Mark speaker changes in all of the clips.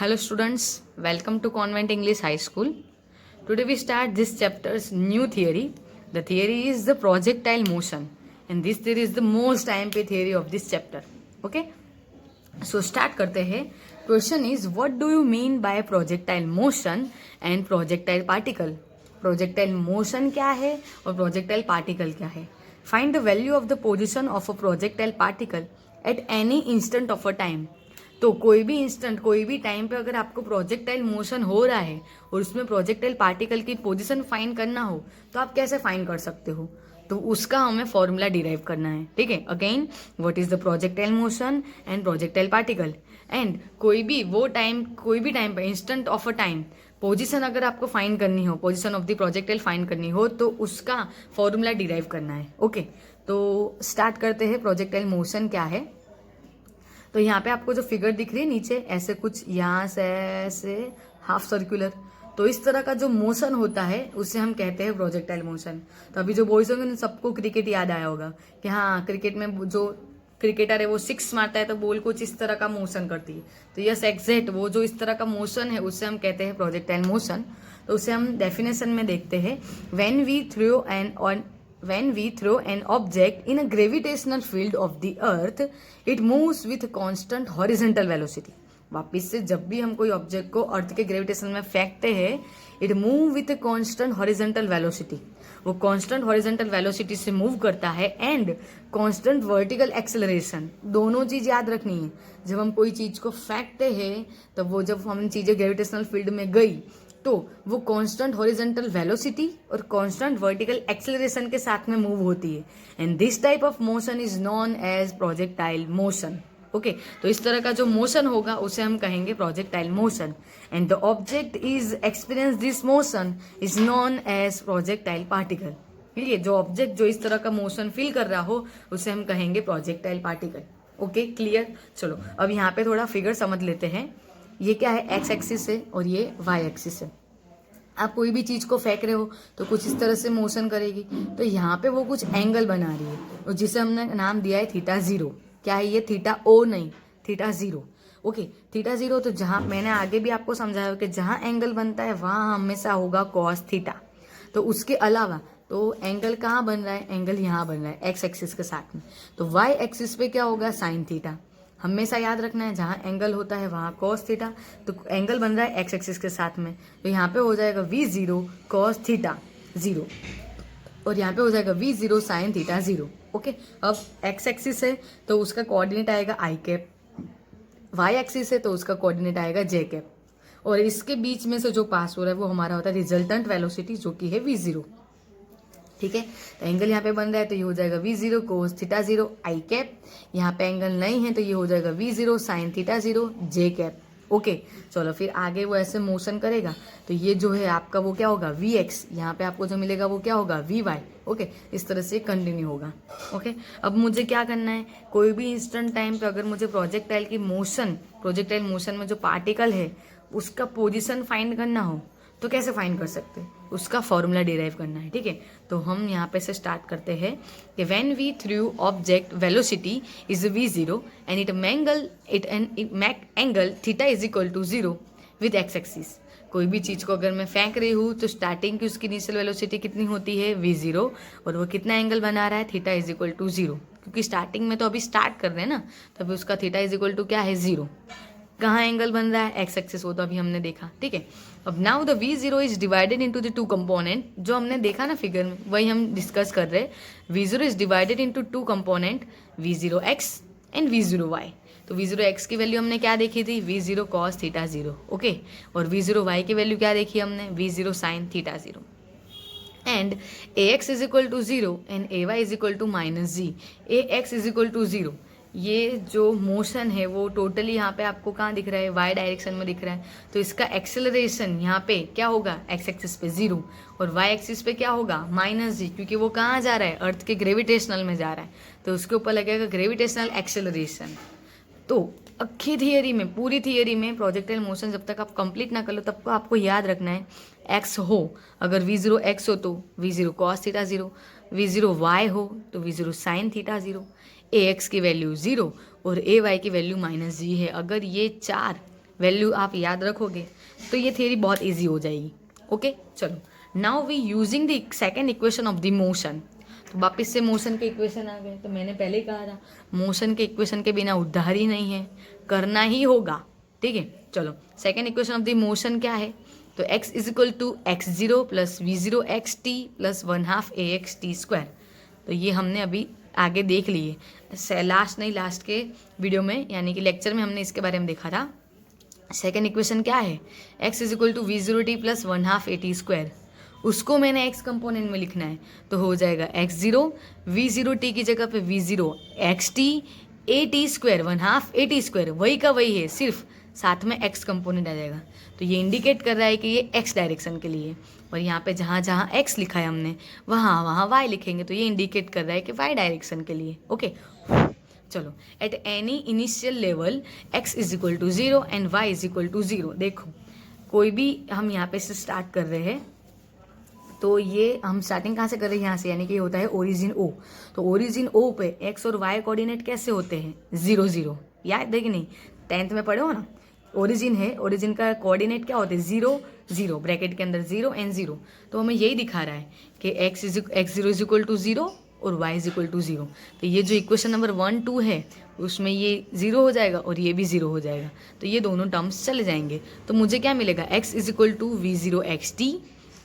Speaker 1: Hello students, welcome to Convent English High School. Today we start this chapter's new theory. The theory is the projectile motion and this theory is the most IMP theory of this chapter. Okay? So start करते हैं. Question is what do you mean by projectile motion and projectile particle? Projectile motion क्या है और projectile particle क्या है? Find the value of the position of a projectile particle at any instant of a time. तो कोई भी instant कोई भी टाइम पे अगर आपको प्रोजेक्टाइल मोशन हो रहा है और उसमें प्रोजेक्टाइल पार्टिकल की पोजीशन फाइंड करना हो तो आप कैसे फाइंड कर सकते हो, तो उसका हमें फॉर्मूला डिराइव करना है. ठीक है. Again what is the projectile motion and projectile particle and कोई भी टाइम पे instant of a time position अगर आपको फाइंड करनी हो, position of the projectile find करनी हो तो उसका फॉर्मूला डिराइव करना है. ओके तो स्टार्ट करते हैं. प्रोजेक्टाइल मोशन क्या है, तो यहाँ पे आपको जो फिगर दिख रही है नीचे ऐसे कुछ यहाँ से ऐसे हाफ सर्कुलर, तो इस तरह का जो मोशन होता है उसे हम कहते हैं प्रोजेक्टाइल मोशन. तो अभी जो बॉयज होंगे सबको क्रिकेट याद आया होगा कि हाँ क्रिकेट में जो क्रिकेटर है वो सिक्स मारता है तो बॉल कुछ इस तरह का मोशन करती है. तो यस एग्जैक्ट वो जो इस तरह का मोशन है उससे हम कहते हैं प्रोजेक्टाइल मोशन. तो उसे हम डेफिनेशन में देखते हैं. When we throw an object in a gravitational field of the earth, it moves with constant horizontal velocity. वापिस से जब भी हम कोई ऑब्जेक्ट को अर्थ के ग्रेविटेशन में फेंकते हैं, it move with constant horizontal velocity. वो कॉन्स्टेंट हॉरिजेंटल वेलोसिटी से मूव करता है एंड कॉन्स्टेंट वर्टिकल एक्सेलरेशन. दोनों चीज याद रखनी है. जब हम कोई चीज को फेंकते हैं तब वो जब हम चीजें ग्रेविटेशनल फील्ड में गई तो वो कांस्टेंट हॉरिजॉन्टल वेलोसिटी और कांस्टेंट वर्टिकल एक्सेलरेशन के साथ में मूव होती है and this type of motion is known as projectile motion. Okay तो इस तरह का जो मोशन होगा उसे हम कहेंगे projectile motion and the object is experience this motion is known as projectile particle. ठीक है, जो ऑब्जेक्ट जो इस तरह का मोशन फील कर रहा हो उसे हम कहेंगे प्रोजेक्टाइल पार्टिकल. Okay clear. चलो अब यहाँ पे थोड़ा फिगर समझ लेते हैं. ये क्या है, एक्स एक्सिस है और ये वाई एक्सिस है. आप कोई भी चीज को फेंक रहे हो तो कुछ इस तरह से मोशन करेगी. तो यहाँ पे वो कुछ एंगल बना रही है और जिसे हमने नाम दिया है थीटा जीरो. क्या है ये, थीटा ओ नहीं, theta zero. Okay theta zero. तो जहां मैंने आगे भी आपको समझाया कि जहां एंगल बनता है वहां हमेशा होगा कॉस थीटा. तो उसके अलावा तो एंगल कहाँ बन रहा है, एंगल यहाँ बन रहा है एक्स एक्सिस के साथ में. तो वाई एक्सिस पे क्या होगा, साइन थीटा. हमेशा याद रखना है जहां एंगल होता है वहां कॉस थीटा. तो एंगल बन रहा है एक्स एक्सिस के साथ में, तो यहाँ पे हो जाएगा V zero cos theta zero और यहाँ पे हो जाएगा V zero sine theta zero. Okay अब एक्स एक्सिस है तो उसका कोऑर्डिनेट आएगा आई कैप, वाई एक्सिस है तो उसका कोऑर्डिनेट आएगा जे कैप और इसके बीच में से जो पास हो रहा है वो हमारा होता है रिजल्टेंट वेलोसिटी जो कि है वी जीरो. ठीक है, तो एंगल यहाँ पे बन रहा है तो ये हो जाएगा V zero cos theta zero I cap. यहाँ पे एंगल नहीं है तो ये हो जाएगा V zero sine theta zero J cap. Okay चलो फिर आगे वो ऐसे मोशन करेगा तो ये जो है आपका वो क्या होगा वी एक्स. यहाँ पे आपको जो मिलेगा वो क्या होगा वी वाई. ओके इस तरह से कंटिन्यू होगा. ओके अब मुझे क्या करना है, कोई भी इंस्टेंट टाइम पे अगर मुझे प्रोजेक्टाइल मोशन में जो पार्टिकल है उसका पोजिशन फाइंड करना हो तो कैसे फाइंड कर सकते हैं, उसका फॉर्मूला डिराइव करना है. ठीक है, तो हम यहाँ पे से स्टार्ट करते हैं कि when we through object velocity is V zero and it make angle theta is equal to zero with X axis. कोई भी चीज को अगर मैं फेंक रही हूँ तो स्टार्टिंग की उसकी इनिशियल वेलोसिटी कितनी होती है वी जीरो और वो कितना एंगल बना रहा है theta is equal to zero. क्योंकि स्टार्टिंग में तो अभी स्टार्ट कर रहे हैं ना, तो अभी उसका थीटा इज इक्वल टू क्या है जीरो. कहाँ एंगल बन रहा है एक्स एक्सिस, वो तो अभी हमने देखा. ठीक है, अब now the we zero is divided into the two component. जो हमने देखा ना फिगर में वही हम डिस्कस कर रहे हैं. V zero is divided into two component V zero X and V zero Y. तो वी जीरो एक्स की वैल्यू हमने क्या देखी थी, V zero cos theta zero. Okay और वी जीरो वाई की वैल्यू क्या देखी हमने, V zero sine theta zero. And A X is equal to zero and A Y is equal to minus G. A X is equal to zero, ये जो motion है वो totally यहाँ पे आपको कहाँ दिख रहा है, वाई डायरेक्शन में दिख रहा है. तो इसका एक्सेलरेशन यहाँ पे क्या होगा, एक्स एक्सिस पे जीरो और वाई एक्सिस पे क्या होगा माइनस जी, क्योंकि वो कहाँ जा रहा है, अर्थ के ग्रेविटेशनल में जा रहा है. तो उसके ऊपर लगेगा ग्रेविटेशनल एक्सेलरेशन. तो अक्खी थियरी में, पूरी थियरी में प्रोजेक्टाइल मोशन जब तक आप कंप्लीट ना कर लो तब को आपको याद रखना है एक्स हो, अगर वी जीरो एक्स हो तो V zero cos theta zero, V zero Y हो तो V zero sine theta zero, A X की वैल्यू जीरो और ए वाई की वैल्यू माइनस जी है. अगर ये चार वैल्यू आप याद रखोगे तो ये थियरी बहुत ईजी हो जाएगी। ओके चलो, now we using the second equation of the motion. तो वापस से मोशन के इक्वेशन आ गए। तो मैंने पहले ही कहा था मोशन के इक्वेशन के बिना उद्धार ही नहीं है, करना ही होगा। ठीक है, चलो second equation of the motion क्या है? तो x is equal to x0 plus v0 xt plus 1/2 ax t square. तो ये हमने अभी आगे देख लिए, लास्ट के वीडियो में यानी कि लेक्चर में हमने इसके बारे में देखा था। सेकेंड इक्वेशन क्या है? x is equal to v0 t plus 1/2 at square. उसको मैंने x कंपोनेंट में लिखना है, तो हो जाएगा x0 v0 t की जगह पे v0 xt at square 1/2 at square, वही का वही है, सिर्फ साथ में x कंपोनेंट आ जाएगा। तो ये इंडिकेट कर रहा है कि ये x डायरेक्शन के लिए, और यहाँ पे जहाँ जहाँ x लिखा है हमने वहाँ y लिखेंगे, तो ये इंडिकेट कर रहा है कि y डायरेक्शन के लिए। ओके चलो, at any initial level x is equal to 0 and y is equal to 0। देखो कोई भी हम यहाँ पे से स्टार्ट कर रहे हैं, तो ये हम स्टार्टिंग कहाँ से कर रहे हैं? यहाँ से, यानी कि ये होता है ओरिजिन O। तो ओरिजिन O पे x और y कोऑर्डिनेट कैसे होते हैं? 0 0, याद है कि नहीं? 10th में पढ़े हो ना, ओरिजिन है, ओरिजिन का कोऑर्डिनेट क्या होते हैं? 0 0, ब्रैकेट के अंदर 0 एंड 0। तो हमें यही दिखा रहा है कि x0 इज इक्वल टू 0 और y इज इक्वल टू 0। तो ये जो इक्वेशन नंबर 1 2 है उसमें ये 0 हो जाएगा और ये भी 0 हो जाएगा, तो ये दोनों टर्म्स चले जाएंगे। तो मुझे क्या मिलेगा? x is equal to v0 xt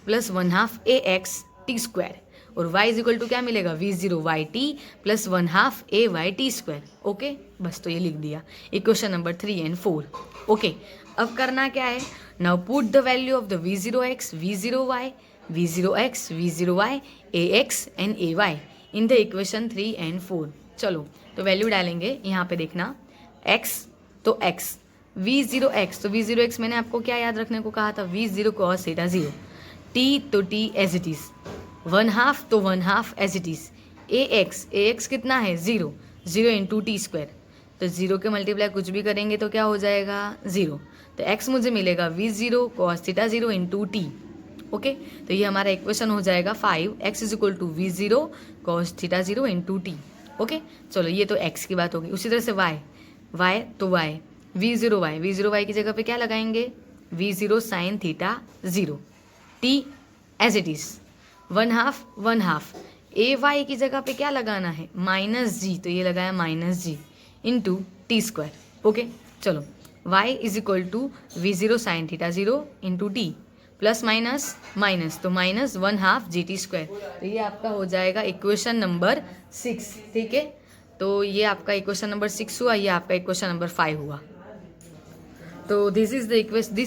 Speaker 1: plus 1/2 ax t square, और y इज इक्वल टू क्या मिलेगा? v0 yt plus 1/2 ayt square. Okay बस, तो ये लिख दिया इक्वेशन नंबर 3 एंड 4। ओके अब करना क्या है? Now put the value of the v0x v0y v0x v0y ax and ay in the equation 3 and 4। चलो तो वैल्यू डालेंगे, यहाँ पे देखना x तो x, v0x तो v0x मैंने आपको क्या याद रखने को कहा था? v0 cos थीटा 0, t तो t एज इट इज, 1/2 तो 1/2 एज इट इज, ax कितना है? 0 0 इंटू टी स्क्वायर। तो 0 के मल्टीप्लाई कुछ भी करेंगे तो क्या हो जाएगा? 0। तो x मुझे मिलेगा v0 cos theta 0 into T. Okay तो ये हमारा इक्वेशन हो जाएगा 5, x is equal to v0 cos theta 0 into T. Okay चलो, ये तो x की बात होगी। उसी तरह से y तो y v0y की जगह पे क्या लगाएंगे? v0 sin theta 0, t as it is, 1/2 ay की जगह पे क्या लगाना है? -g, तो ये लगाया -g into T square. Okay चलो, y is equal to v0 sin theta 0 into T plus minus तो -1/2 gt स्क्वायर। तो ये आपका हो जाएगा इक्वेशन नंबर 6। ठीक है, तो ये आपका इक्वेशन नंबर 6 हुआ, ये आपका इक्वेशन नंबर 5 हुआ। तो this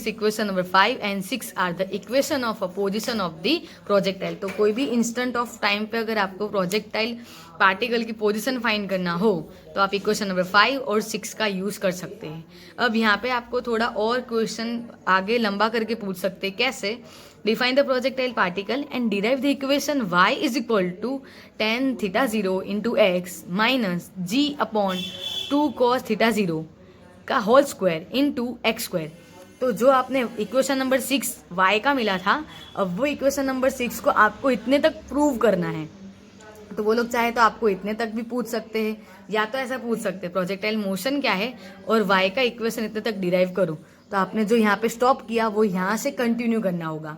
Speaker 1: equation number 5 and 6 are the equation of a position of the projectile. तो कोई भी इंस्टेंट ऑफ टाइम पे अगर आपको प्रोजेक्टाइल पार्टिकल की पोजीशन फाइंड करना हो तो आप इक्वेशन नंबर 5 और 6 का यूज़ कर सकते हैं। अब यहाँ पे आपको थोड़ा और क्वेश्चन आगे लंबा करके पूछ सकते हैं। कैसे? Define the projectile particle and derive the equation y is equal to tan theta 0 into X minus g upon 2 cos theta 0 का whole square into X square. तो जो आपने इक्वेशन नंबर 6 y का मिला था, अब वो इक्वेशन नंबर 6 को आपको इतने तक प्रूव करना है। तो वो लोग चाहे तो आपको इतने तक भी पूछ सकते हैं, या तो ऐसा पूछ सकते हैं प्रोजेक्टाइल मोशन क्या है और y का इक्वेशन इतने तक डिराइव करो। तो आपने जो यहाँ पे स्टॉप किया वो यहाँ से कंटिन्यू करना होगा।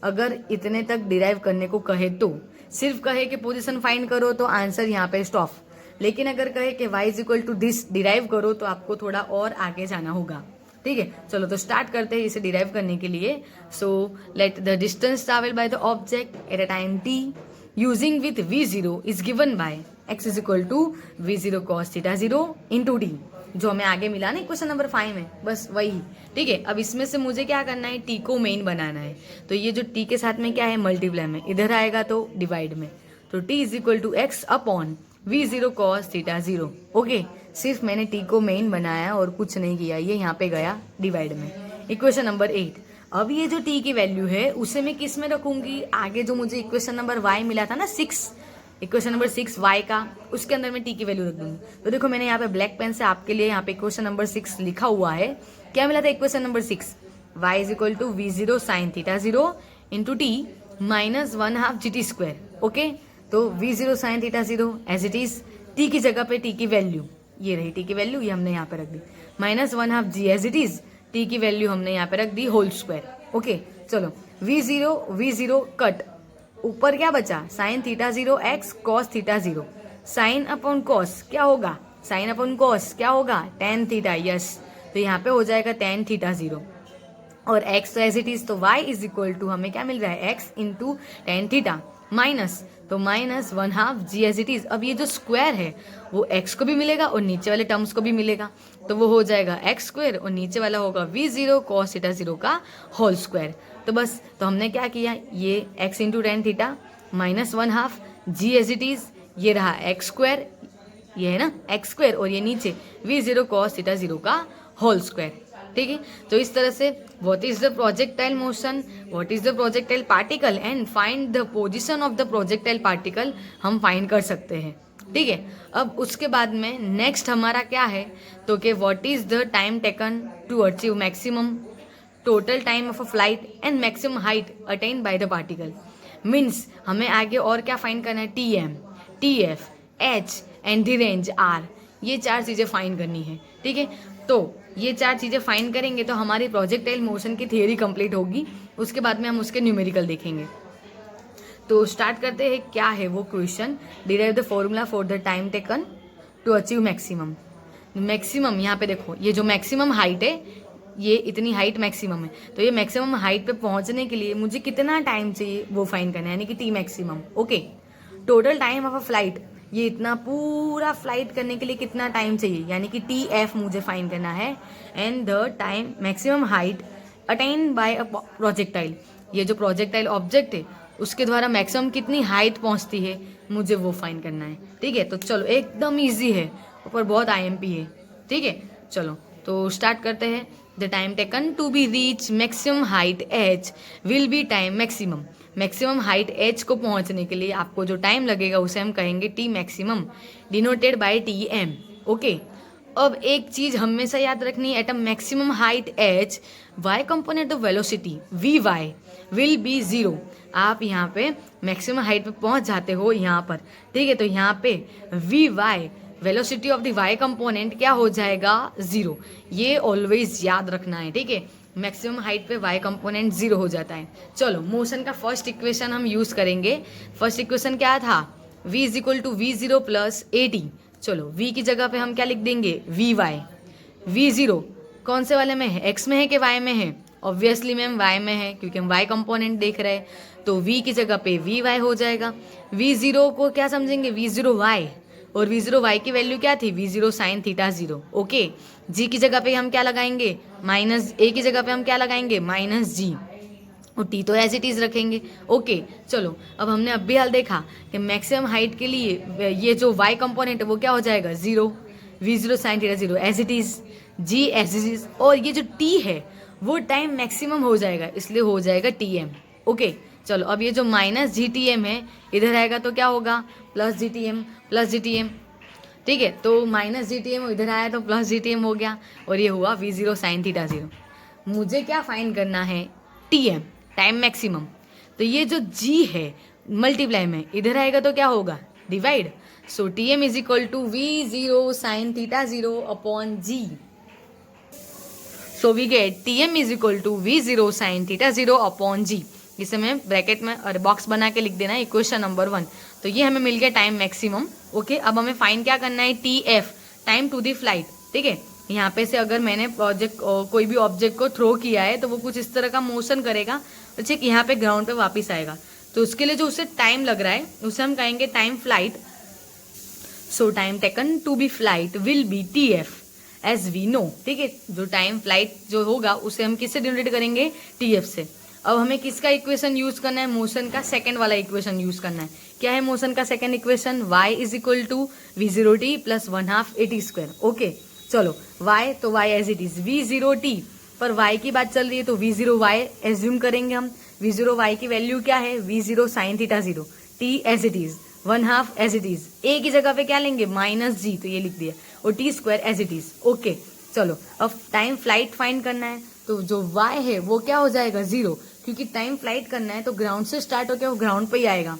Speaker 1: अगर इतने तक डिराइव करने को कहे तो, सिर्फ कहे कि पोजीशन फाइंड करो तो आंसर यहाँ पे स्टॉप। लेकिन अगर कहे कि y is equal to this derive करो तो आपको थोड़ा और आगे जाना होगा। ठीक है, चलो तो स्टार्ट करते हैं इसे डिराइव करने के लिए। So let the distance travel by the object at a time t using with v0 is given by x is equal to v0 cos theta 0 into T, जो हमें आगे मिला ना क्वेश्चन नंबर 5 में, बस वही। ठीक है, अब इसमें से मुझे क्या करना है? t को मेन बनाना है। तो ये जो t के साथ में क्या है? मल्टीप्लाई में, इधर आएगा तो डिवाइड में। तो t is equal to X upon v0 cos theta 0। Okay, सिर्फ मैंने t को मेन बनाया और कुछ नहीं किया, ये यहाँ पे गया डिवाइड में। Equation number 8। अब ये जो t की वैल्यू है उसे मैं किस में रखूंगी? आगे जो मुझे इक्वेशन नंबर y मिला था ना 6, इक्वेशन नंबर 6 y का, उसके अंदर मैं t की वैल्यू रख दूंगी। तो देखो मैंने यहाँ पे ब्लैक पेन से आपके लिए यहाँ पे इक्वेशन नंबर 6 लिखा हुआ है। क्या मिला था equation number 6? y is equal to v0 sin theta 0 into T minus 1/2 gt square. Okay, तो v0 sin theta 0 as it is, t की जगह पे t की वैल्यू, ये रही t की वैल्यू, ये हमने यहाँ पे रख दी, minus 1/2 g as it is t की वैल्यू हमने यहाँ पे रख दी होल स्क्वायर। ओके चलो v0 कट, ऊपर क्या बचा sign theta 0 x cos theta 0, sine upon cos क्या होगा, साइन अपॉन कॉस क्या होगा टेन थीटा, यस तो यहाँ पे हो जाएगा टेन थीटा 0 और x तो एज इट इज, तो y इज इक्वल टू हमें क्या मिल रहा है x into tan theta minus, तो minus 1/2 g as it is. अब ये जो स्क्वायर है वो x को भी मिलेगा और नीचे वाले टर्म्स को भी मिलेगा, तो वो हो जाएगा x स्क्वायर और नीचे वाला होगा v0 cos थीटा 0 का होल स्क्वायर। तो बस तो हमने क्या किया, ये x into tan theta minus 1/2 g as it is, ये रहा x स्क्वायर, ये है ना x स्क्वायर और ये नीचे v0 cos थीटा 0 का होल स्क्वायर। ठीक है, तो इस तरह से what is the projectile motion, what is the projectile particle and find the position of the projectile particle हम फाइंड कर सकते हैं। ठीक है, अब उसके बाद में नेक्स्ट हमारा क्या है, तो कि what is the time taken to achieve maximum total time of a flight and maximum height attain by the particle. Means हमें आगे और क्या फाइंड करना है, TM, TF, H and the range R, ये चार चीज़ें फाइंड करनी है। ठीक है, तो ये चार चीज़ें फाइंड करेंगे तो हमारी प्रोजेक्टाइल मोशन की थियरी कंप्लीट होगी, उसके बाद में हम उसके न्यूमेरिकल देखेंगे। तो स्टार्ट करते हैं, क्या है वो question, derive the formula for the time taken to achieve maximum. Maximum यहाँ पे देखो, ये जो मैक्सिमम हाइट है, ये इतनी हाइट मैक्सिमम है, तो ये मैक्सिमम हाइट पे पहुंचने के लिए मुझे कितना टाइम चाहिए वो फाइंड करना है, यानी कि T maximum. Okay, total time of a flight, ये इतना पूरा फ्लाइट करने के लिए कितना टाइम चाहिए, यानी कि TF मुझे फाइंड करना है, and the time maximum height attain bye a projectile, ये जो प्रोजेक्टाइल ऑब्जेक्ट है उसके द्वारा मैक्सिमम कितनी हाइट पहुंचती है मुझे वो फाइंड करना है। ठीक है, तो चलो एकदम ईजी है, ऊपर बहुत IMP है। ठीक है, चलो तो स्टार्ट करते हैं। The time taken to be reach maximum height H will be time maximum, maximum height H को पहुंचने के लिए आपको जो टाइम लगेगा उसे हम कहेंगे T maximum, denoted by TM। Okay, अब एक चीज हमेशा याद रखनी है, at a maximum height H y component of velocity Vy will be 0। आप यहाँ पे मैक्सिमम हाइट पे पहुंच जाते हो यहाँ पर, ठीक है, तो यहाँ पे Vy velocity of the y component क्या हो जाएगा 0, ये ऑलवेज याद रखना है। ठीक है, मैक्सिमम हाइट पे y कंपोनेंट 0 हो जाता है। चलो मोशन का फर्स्ट इक्वेशन हम यूज करेंगे। फर्स्ट इक्वेशन क्या था, v is equal to v0 plus at। चलो v की जगह पे हम क्या लिख देंगे vy, v0 कौन से वाले में है, x में है कि y में है, ऑब्वियसली मैम y में है क्योंकि हम y कंपोनेंट देख रहे हैं, तो v की जगह पे vy हो जाएगा। v0 को क्या समझेंगे v0y, और v0y की वैल्यू क्या थी v0 sine theta 0। Okay, g की जगह पे हम क्या लगाएंगे माइनस, a की जगह पे हम क्या लगाएंगे माइनस g, और t तो एज इट इज रखेंगे। ओके चलो, अब हमने अब भी हाल देखा कि मैक्सिमम हाइट के लिए ये जो y कंपोनेंट है वो क्या हो जाएगा 0, v0 sine theta 0 as it is, g as it is, और ये जो t है वो टाइम मैक्सिमम हो जाएगा, इसलिए हो जाएगा tm। ओके चलो, अब ये जो माइनस GTM है इधर आएगा तो क्या होगा प्लस GTM, प्लस GTM। ठीक है, तो माइनस GTM इधर आया तो प्लस GTM हो गया, और ये हुआ v0 साइन थीटा 0। मुझे क्या फाइंड करना है TM, टाइम मैक्सिमम। तो ये जो G है मल्टीप्लाई में इधर आएगा तो क्या होगा divide, so TM is equal to v0 sine theta 0 upon G। So we get TM is equal to v0 sine theta 0 upon G। इसे मैं ब्रैकेट में और बॉक्स बना के लिख देना इक्वेशन नंबर 1। तो ये हमें मिल गया टाइम मैक्सिमम। ओके, अब हमें फाइंड क्या करना है TF, time to the flight. ठीक है, यहाँ पे से अगर मैंने कोई भी ऑब्जेक्ट को थ्रो किया है तो वो कुछ इस तरह का मोशन करेगा, तो ठीक यहाँ पे ग्राउंड पे वापस आएगा, तो उसके लिए जो उसे टाइम लग रहा है उसे हम कहेंगे time flight. So time taken to be flight will be TF as we know. ठीक है, जो टाइम फ्लाइट जो होगा उसे हम किससे डिनोट करेंगे TF से। अब हमें किसका इक्वेशन यूज करना है, मोशन का सेकंड वाला इक्वेशन यूज करना है। क्या है मोशन का second equation, y is equal to v0t plus 1/2 at square. Okay चलो, y तो y as it is, v0t पर y की बात चल रही है तो v0y एज्यूम करेंगे हम। v0y की वैल्यू क्या है v0 sine theta 0, t as it is, 1/2 as it is, a की जगह पे क्या लेंगे माइनस g, तो ये लिख दिया, और t square as it is. Okay चलो, अब टाइम फ्लाइट फाइंड करना है, तो जो y है वो क्या हो जाएगा 0, क्योंकि टाइम फ्लाइट करना है तो ग्राउंड से स्टार्ट होकर वो ग्राउंड पे ही आएगा,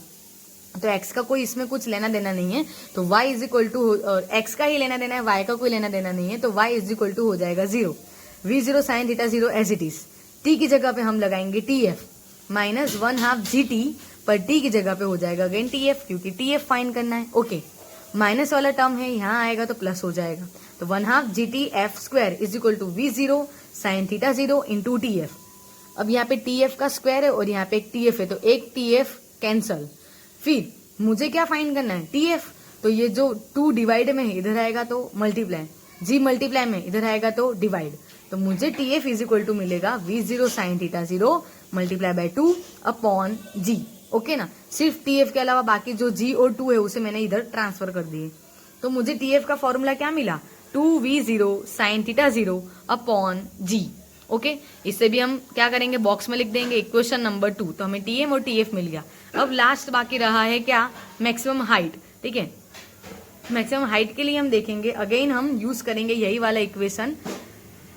Speaker 1: तो x का कोई इसमें कुछ लेना देना नहीं है, तो y is equal to, x का ही लेना देना है, y का कोई लेना देना नहीं है, तो y इज इक्वल टू हो जाएगा 0। v0 sine theta 0 as it is, t की जगह पे हम लगाएंगे tf माइनस 1/2 gt, पर t की जगह पे हो जाएगा अगेन tf, क्योंकि tf फाइंड करना है। ओके, माइनस वाला टर्म है, यहाँ आएगा तो प्लस हो जाएगा, तो 1/2 gt f square is equal to v0 sine theta 0 into tf। अब यहाँ पे tf का स्क्वायर है और यहाँ पे एक tf है, तो एक tf कैंसल। फिर मुझे क्या फाइंड करना है, tf, तो ये जो 2 डिवाइड में है इधर आएगा तो मल्टीप्लाई, g मल्टीप्लाई में इधर आएगा तो डिवाइड, तो मुझे tf इज इक्वल टू मिलेगा v0 sine theta 0 multiply by 2 upon g। Okay ना, सिर्फ tf के अलावा बाकी जो g और 2 है उसे मैंने इधर ट्रांसफर कर दिए, तो मुझे tf का फॉर्मूला क्या मिला, 2v0 sign theta 0 upon g। Okay, इससे भी हम क्या करेंगे, बॉक्स में लिख देंगे इक्वेशन नंबर 2, तो हमें tm और tf मिल गया। अब लास्ट बाकी रहा है क्या, मैक्सिमम हाइट। ठीक है, मैक्सिमम हाइट के लिए हम देखेंगे, अगेन हम यूज करेंगे यही वाला इक्वेशन,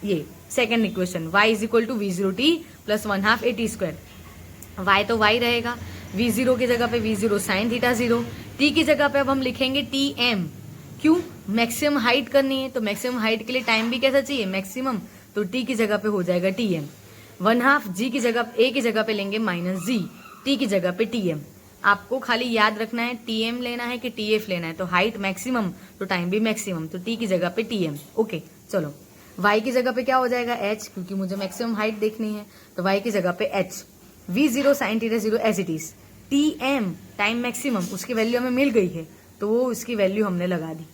Speaker 1: ये second equation, y is equal to v0t plus 1/2 at square. y तो y रहेगा, v0 की जगह पे v0 साइन थीटा 0, t की जगह पे अब हम लिखेंगे tm, क्यों, मैक्सिमम हाइट करनी है, तो मैक्सिमम हाइट के लिए टाइम भी कैसा चाहिए, मैक्सिमम, तो t की जगह पे हो जाएगा tm। 1/2 g की जगह a की जगह पे लेंगे माइनस g, t की जगह पे tm। आपको खाली याद रखना है tm लेना है कि tf लेना है, तो हाइट मैक्सिमम तो टाइम भी मैक्सिमम, तो t की जगह पे tm। ओके, चलो y की जगह पे क्या हो जाएगा h, क्योंकि मुझे मैक्सिमम हाइट देखनी है, तो y की जगह पे h, v0 sine theta 0 as it is, tm time maximum उसकी वैल्यू हमें मिल गई है, तो वो उसकी वैल्यू हमने लगा दी,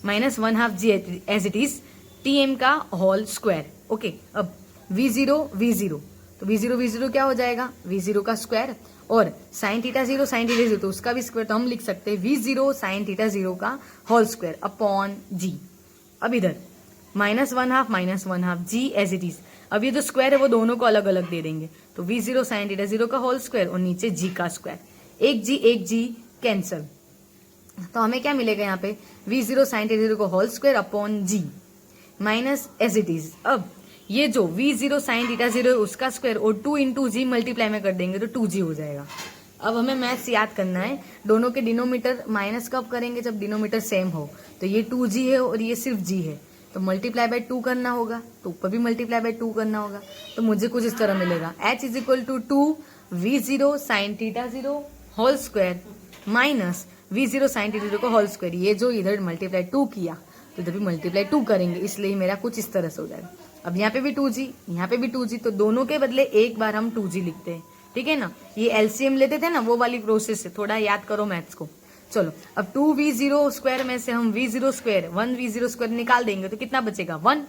Speaker 1: minus 1/2 g as it is tm का होल स्क्वायर। ओके, अब v0 तो v0 क्या हो जाएगा, v0 का स्क्वायर, और साइन थीटा 0 तो उसका भी स्क्वायर, तो हम लिख सकते हैं v0 साइन थीटा 0 का होल स्क्वायर अपॉन g। अब इधर minus 1/2 g as it is, अब ये जो स्क्वायर है वो दोनों को अलग अलग दे देंगे, तो v0 साइन थीटा 0 का होल स्क्वायर और नीचे g का स्क्वायर, एक g कैंसल, तो हमें क्या मिलेगा यहाँ पे, v0 साइन थीटा 0 का whole square upon g minus as it is. अब ये जो v0 साइन थीटा 0 है उसका स्क्वायर और 2 इंटू जी मल्टीप्लाई में कर देंगे तो 2g हो जाएगा। अब हमें मैथ्स याद करना है, दोनों के डिनोमीटर माइनस कब करेंगे, जब डिनोमीटर सेम हो, तो ये 2g है और ये सिर्फ g है, तो मल्टीप्लाई बाय 2 करना होगा, तो ऊपर भी मल्टीप्लाई बाय 2 करना होगा, तो मुझे कुछ इस तरह मिलेगा, h is equal to 2 v0 sine theta 0 whole square minus v0 sine theta 0 का होल स्क्वायर, ये जो इधर मल्टीप्लाई 2 किया तो इधर भी मल्टीप्लाई 2 करेंगे, इसलिए मेरा कुछ इस तरह से हो जाएगा। अब यहाँ पे भी 2g, यहाँ पे भी 2g, तो दोनों के बदले एक बार हम 2g लिखते हैं, ठीक है ना, ये एलसीएम लेते थे ना, वो वाली प्रोसेस है, थोड़ा याद करो मैथ्स को। चलो, अब 2v0 स्क्वायर में से हम v0 स्क्वायर 1v0 स्क्वायर निकाल देंगे तो कितना बचेगा 1,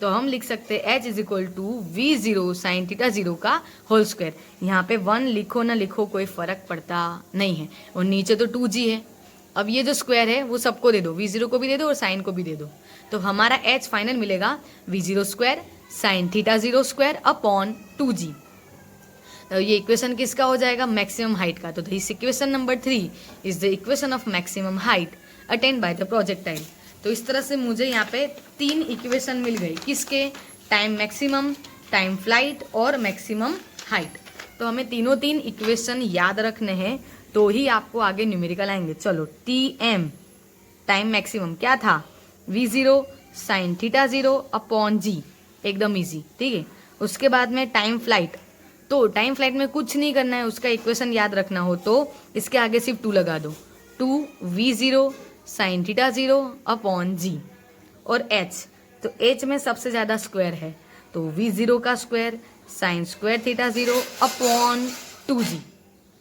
Speaker 1: तो हम लिख सकते हैं h is equal to v0 sine theta 0 का होल स्क्वायर। यहाँ पे 1 लिखो ना लिखो कोई फर्क पड़ता नहीं है, और नीचे तो 2g है। अब ये जो स्क्वायर है वो सबको दे दो, v0 को भी दे दो और साइन को भी दे दो, तो हमारा h फाइनल मिलेगा v0 square sine theta 0 square upon 2g। तो ये इक्वेशन किसका हो जाएगा, मैक्सिमम हाइट का। तो this equation number 3 is the equation of maximum height attend by the projectile. तो इस तरह से मुझे यहाँ पे 3 इक्वेशन मिल गई, किसके, टाइम मैक्सिमम, टाइम फ्लाइट और मैक्सिमम हाइट। तो हमें तीनों 3 इक्वेशन याद रखने हैं, तो ही आपको आगे न्यूमेरिकल आएंगे। चलो, tm टाइम मैक्सिमम क्या था, v0 sine theta 0 upon g, एकदम इजी, ठीक है। उसके बाद में टाइम फ्लाइट, तो टाइम फ्लाइट में कुछ नहीं करना है, उसका इक्वेशन याद रखना हो तो इसके आगे सिर्फ 2 लगा दो, 2v0 sign theta 0 upon g, और h, तो h में सबसे ज्यादा स्क्वायर है, तो v0 का square sine square theta 0 upon 2g,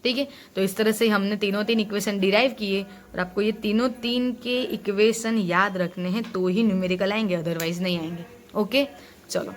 Speaker 1: ठीक है। तो इस तरह से हमने तीनों 3 इक्वेशन डिराइव किए, और आपको ये तीनों 3 के इक्वेशन याद रखने हैं तो ही न्यूमेरिकल आएंगे, अदरवाइज नहीं आएंगे। ओके, चलो।